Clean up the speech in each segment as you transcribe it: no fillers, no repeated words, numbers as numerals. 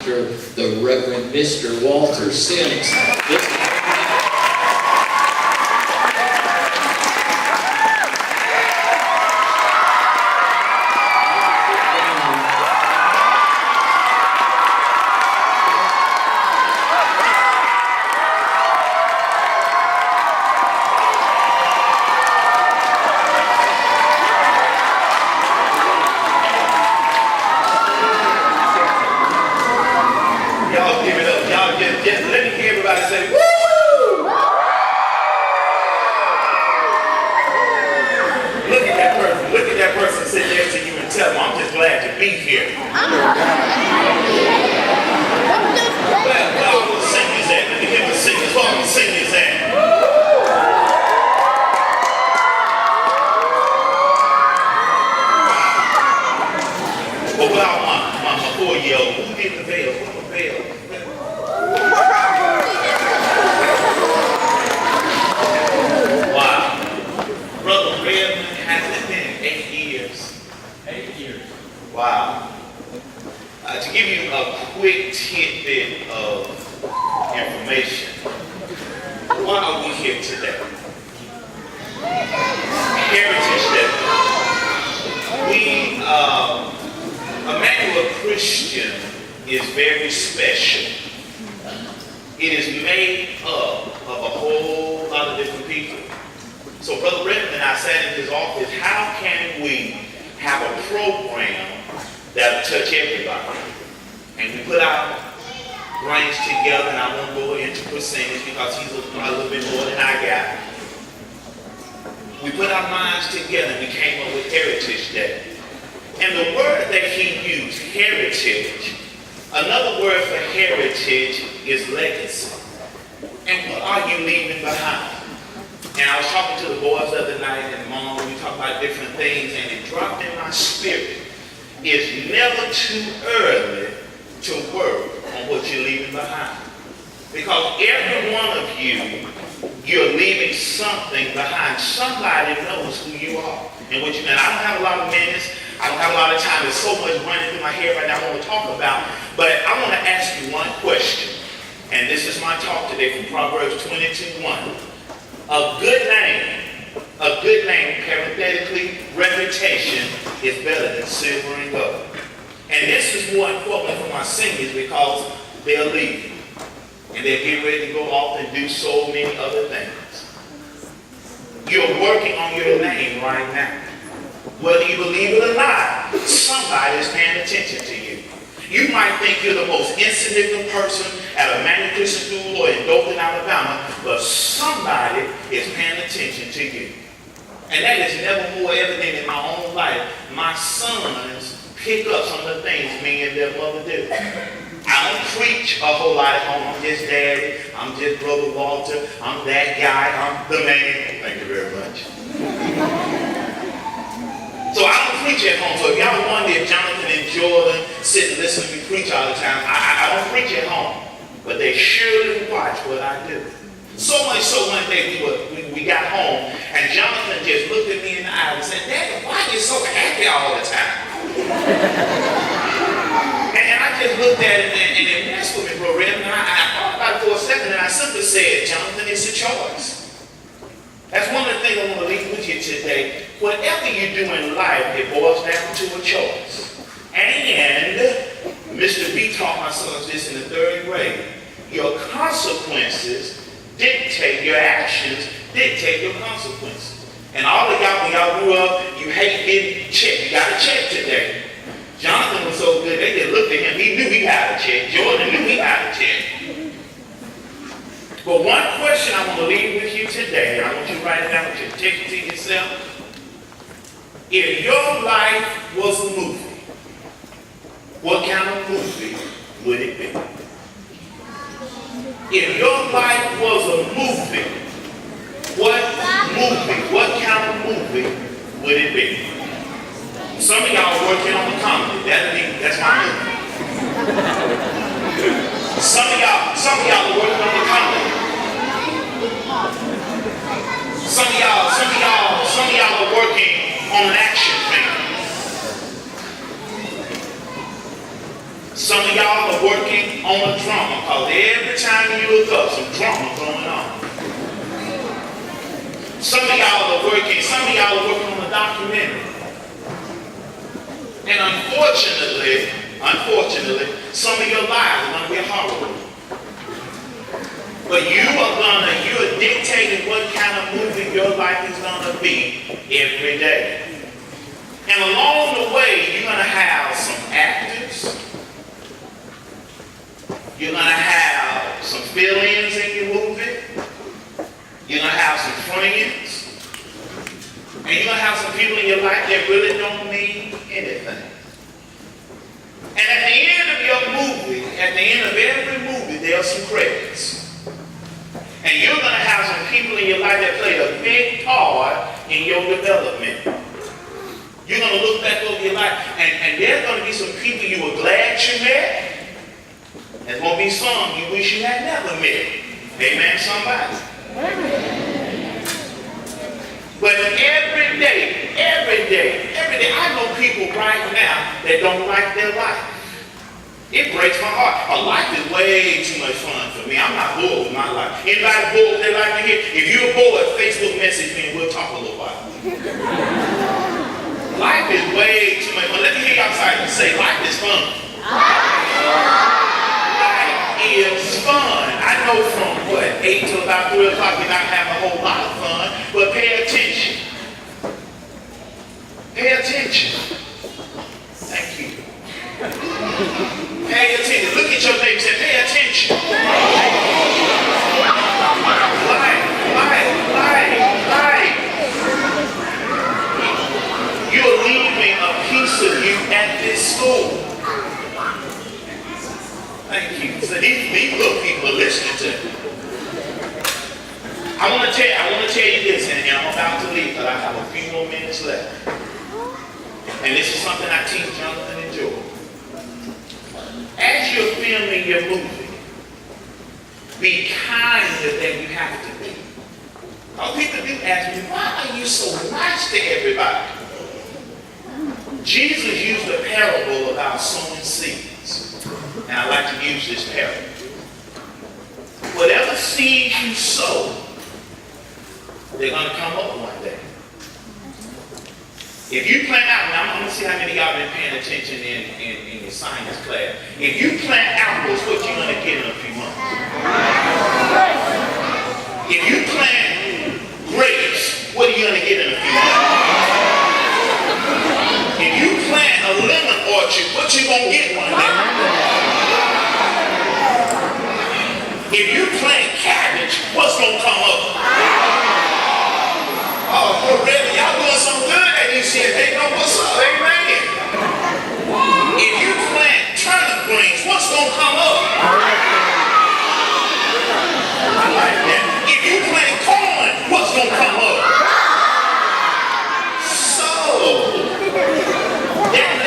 the Reverend Mr. Walter Sims. Just let me hear everybody say, woo! Look at that person sitting next to you and tell them, I'm just glad to be here. Where all the singers at? Let me hear the singers. Where all the singers at? But without my 4-year-old, who did the veil? Who the veil? Wow. Brother Redmond, has it been 8 years? 8 years. Wow. To give you a quick tidbit of information, why are we here today? Heritage Day. Emmanuel Christian is very special. It is made up of a whole lot of different people. So Brother Redmond and I sat in his office, how can we have a program that'll touch everybody? And we put our brains together, and I won't go into percentage because he's a little bit more than I got. We put our minds together and we came up with Heritage Day. And the word that he used, heritage, another word for heritage is legacy. And what are you leaving behind? And I was talking to the boys the other night and Mom, we talked about different things, and it dropped in my spirit. It's never too early to work on what you're leaving behind. Because every one of you, you're leaving something behind. Somebody knows who you are and what you mean. I don't have a lot of minutes. I don't have a lot of time. There's so much running through my head right now I want to talk about. But I want to ask you one question. And this is my talk today from Proverbs 22:1. A good name, parenthetically, reputation is better than silver and gold. And this is more important for my singers because they're leaving. And they're getting ready to go off and do so many other things. You're working on your name right now. Whether you believe it or not, somebody is paying attention to you. You might think you're the most insignificant person at a manual Christian school or in Dothan, Alabama, but somebody is paying attention to you. And that is never more evident in my own life. My sons pick up some of the things me and their mother do. I don't preach a whole lot at home. I'm just daddy. I'm just Brother Walter. I'm that guy. I'm the man. Thank you very much. So I don't preach at home. So if y'all wonder if Jonathan and Jordan sit and listen to me preach all the time, I don't preach at home. But they surely watch what I do. So much so one day we got home and Jonathan just looked at me in the eye and said, Daddy, why are you so happy all the time? And I just looked at it and it messed with me, bro. And I thought about it for a second and I simply said, Jonathan, it's a choice. That's one of the things I want to leave with you today. Whatever you do in life, it boils down to a choice. And Mr. B taught my sons this in the 3rd grade. Your consequences dictate your actions, dictate your consequences. And all of y'all, when y'all grew up, you hate getting checked. You got a check today. Jonathan was so good, they just looked at him. He knew he had a check. Jordan knew he had a check. But one question I want to leave with you today, I want you to write it down, you take it to yourself. If your life was a movie, what kind of movie would it be? If your life was a movie, what kind of movie would it be? Some of y'all are working on the comedy. That's my movie. Some of y'all are working on the comedy. Some of y'all are working on an action film. Some of y'all are working because every time you look up, some drama going on. Some of y'all are working on a documentary. And unfortunately, some of your lives are going to be horrible. But you're dictating what kind of movie your life is going to be every day. And along the way, you're going to have some actors. You're going to have some fill-ins in your movie. You're going to have some friends. And you're going to have some people in your life that really don't mean anything. And at the end of your movie, at the end of every movie, there are some credits. And you're going to have some people in your life that played a big part in your development. You're going to look back over your life, and there's going to be some people you were glad you met. There's going to be some you wish you had never met. Amen, somebody? But every day, I know people right now that don't like their life. It breaks my heart. A life is way too much fun for me. I'm not bored with my life. Anybody bored with their life in here? If you're bored, Facebook message me and we'll talk a little while. Life is way too much fun. Let me hear y'all say, life is fun. Life is fun. I know from 8 till about 3 o'clock you're not having a whole lot of fun, but pay attention. Pay attention. Thank you. Pay attention. Look at your neighbor and say, pay attention. Life. You're leaving a piece of you at this school. Thank you. So these little people are listening to me. I want to tell you this, and I'm about to leave, but I have a few more minutes left. And this is something I teach Jonathan and Joel. As you're filming your movie, be kinder than you have to be. People do ask me, why are you so nice to everybody? Jesus used a parable about sowing seeds. And I like to use this parable. Whatever seeds you sow, they're going to come up one day. If you plant apples, now I'm going to see how many of y'all been paying attention in your science class. If you plant apples, what you going to get in a few months? If you plant grapes, what are you going to get in a few months? If you plant a lemon orchard, what you going to get one day? If you plant cabbage, what's going to come up? Oh, really? Y'all doing some good at ECS. They know what's up. Amen. If you plant turnip greens, what's going to come up? I like that. If you plant corn, what's going to come up? So, that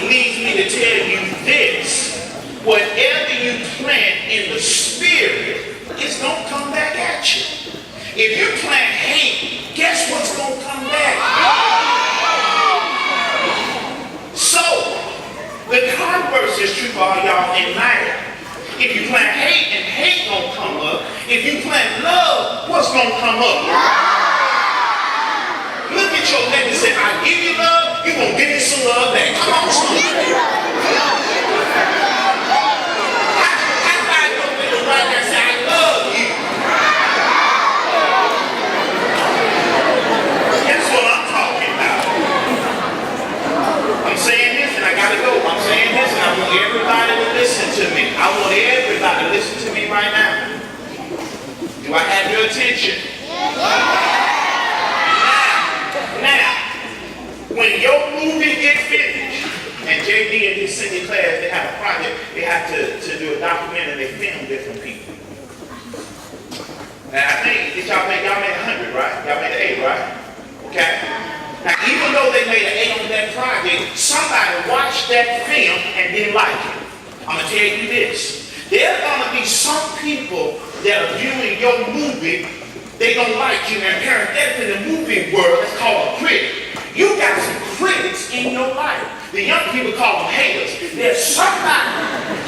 leads me to tell you this. Whatever you plant in the spirit, it's going to come back at you. If you plant hate, guess what's going to come back? So, the converse is true for all y'all in math. If you plant hate and hate going to come up, if you plant love, what's going to come up? Look at your neighbor and say, I give you love, you're going to give me some love back. Come on, somebody. How about your neighbor right there say, I love you? That's what I'm talking about. I'm saying this and I gotta go. I'm saying this and I want everybody to listen to me. I want everybody to listen to me right now. Do I have your attention? Now, when your movie gets finished, and JD and his senior class, they have a project, they have to do a documentary, they film different people. And I think, y'all made 100, right? Y'all made 8, right? Okay? Now, even though they made an 8 on that project, somebody watched that film and didn't like it. I'm going to tell you this. There's going to be some people that are viewing your movie, they don't like you, and parenthetically in the movie world, it's called a critic. You got some critics in your life. The young people call them haters. There's somebody,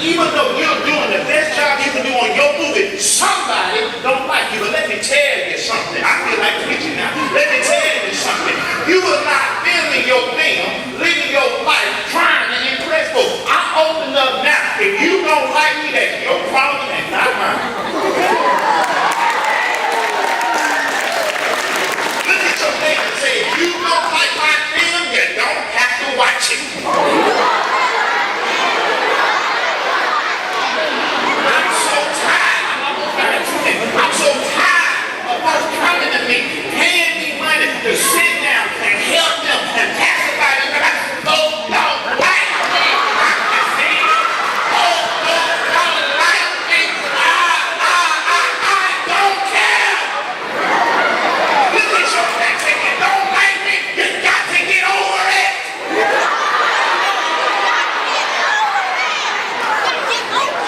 even though you're doing the best job you can do on your movie, somebody don't like you. But let me tell you something. I feel like preaching now. Let me tell you something. You are not filming your film, living your life, trying to impress folks. I'm open up now. If you don't like me, that's your problem and not mine. Look at your neighbor and say, if you don't like my film, you don't have to watch it. I'm so tired of folks coming to me, paying me money to sit down and help them and pacify them. And I don't like me. I can see it. Don't like me. I don't care. Look at your back. If you don't like me, you got to get over it.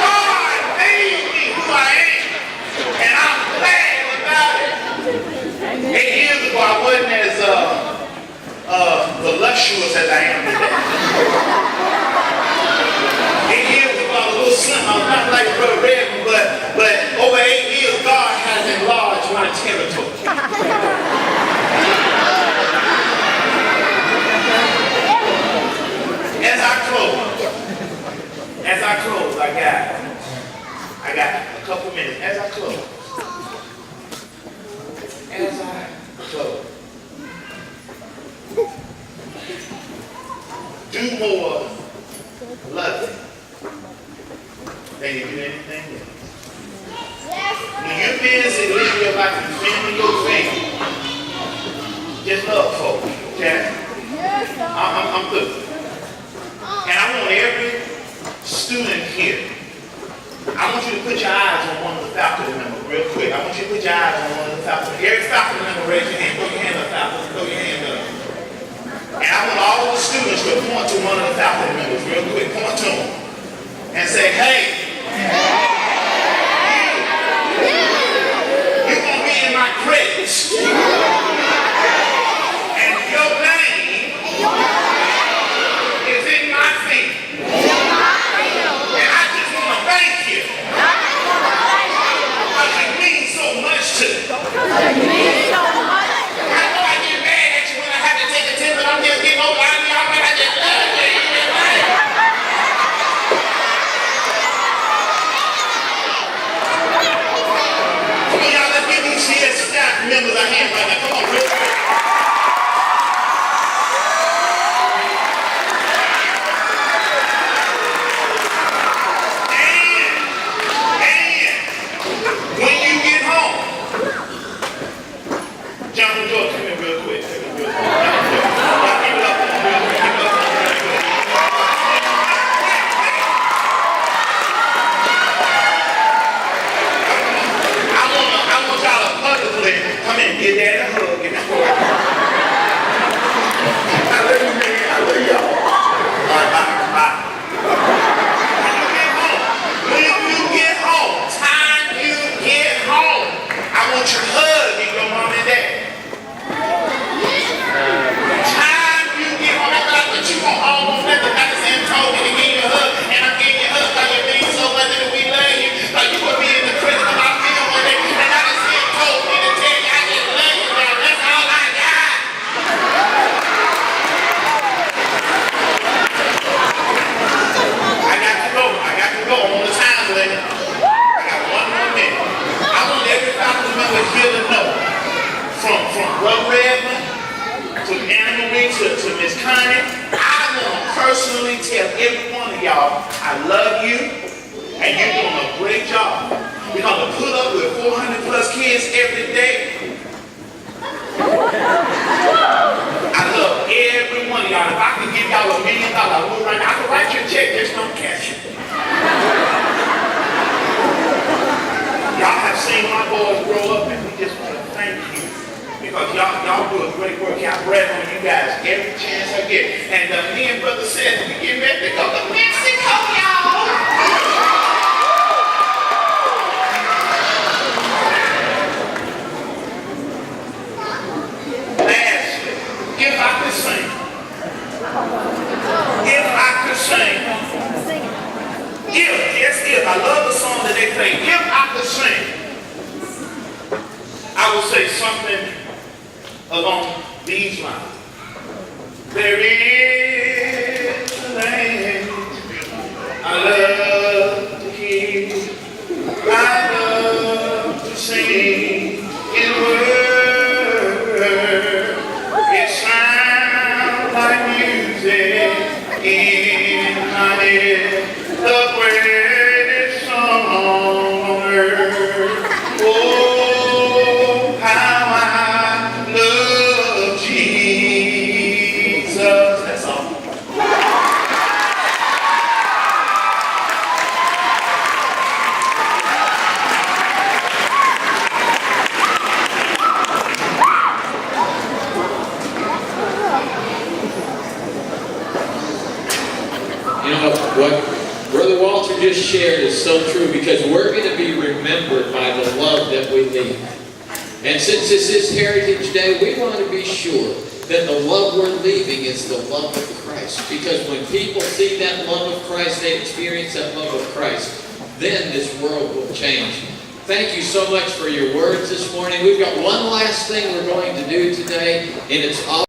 God made me who I am. And I'm glad about it. 8 years ago, I wasn't as voluptuous as I am today. 8 years ago, I was a little slim. I was not like Brother Redmond, but over 8 years, God has enlarged my territory. As I close, I got a couple minutes. As I close, do more loving than you do anything else. When you're busy living your life and filming your family, just love folks, okay? I'm good. And I want every student here, I want you to put your eyes on one of the faculty members real quick. I want you to put your eyes on one of the faculty. Every faculty member, raise your hand. Put your hand up, faculty. Throw your hand up. And I want all the students to point to one of the faculty members real quick. Point to them. And say, hey. You're going to be in my credits. And your name is in my feet. And I just want to thank you. Because it means so much to me. I know I get mad at you when I have to take a test, but I'm just getting over on y'all, but I just love you. Come on, y'all, let's give ECS staff members a hand right now. Come on, real quick. When you get home, John George, come here real quick. Come here real quick. Y'all give it up for him real quick. Give it up for him real quick. I want y'all to publicly come in and give Dad a hug. Give me a hug. I love you, man. I love y'all. All right, bye. When you get home, time you get home, I want you to hug your mom and dad. Time you get home, after I put you on almost nothing, Dr. Sam told me to give you a hug, and I'm giving you a hug because you mean so much that we love you. Like you will be in the prison of our film one day, and Dr. Sam told me to tell you I just love you, man. That's all I got. I got to go. I'm on the time limit. I got 1 more minute. I want every faculty member here to know, from Brother Redmond to Anna Marie to Miss Connie, I want to personally tell every one of y'all, I love you, and you're doing a great job. We're going to put up with 400 plus kids every day. I love every one of y'all. If I could give y'all $1 million, I would right now. I could write you a check, just don't cash it. Y'all have seen my boys grow up, and we just want to thank you. Because y'all do a great work. I brag on you guys every chance I get. And me and Brother said we get ready to go to Mexico, y'all. Lastly, if I could sing, if, yes, if, I love the song that they anything, if I could sing, I would say something along these lines. There is a language I love to hear. I love to sing in words. It sounds like music in my head. The greatest song on earth. Oh, how I love Jesus. That's all. You know, what Brother Walter just shared is so true, because we're going to be remembered by the love that we leave. And since this is Heritage Day, we want to be sure that the love we're leaving is the love of Christ. Because when people see that love of Christ, they experience that love of Christ, then this world will change. Thank you so much for your words this morning. We've got one last thing we're going to do today, and it's all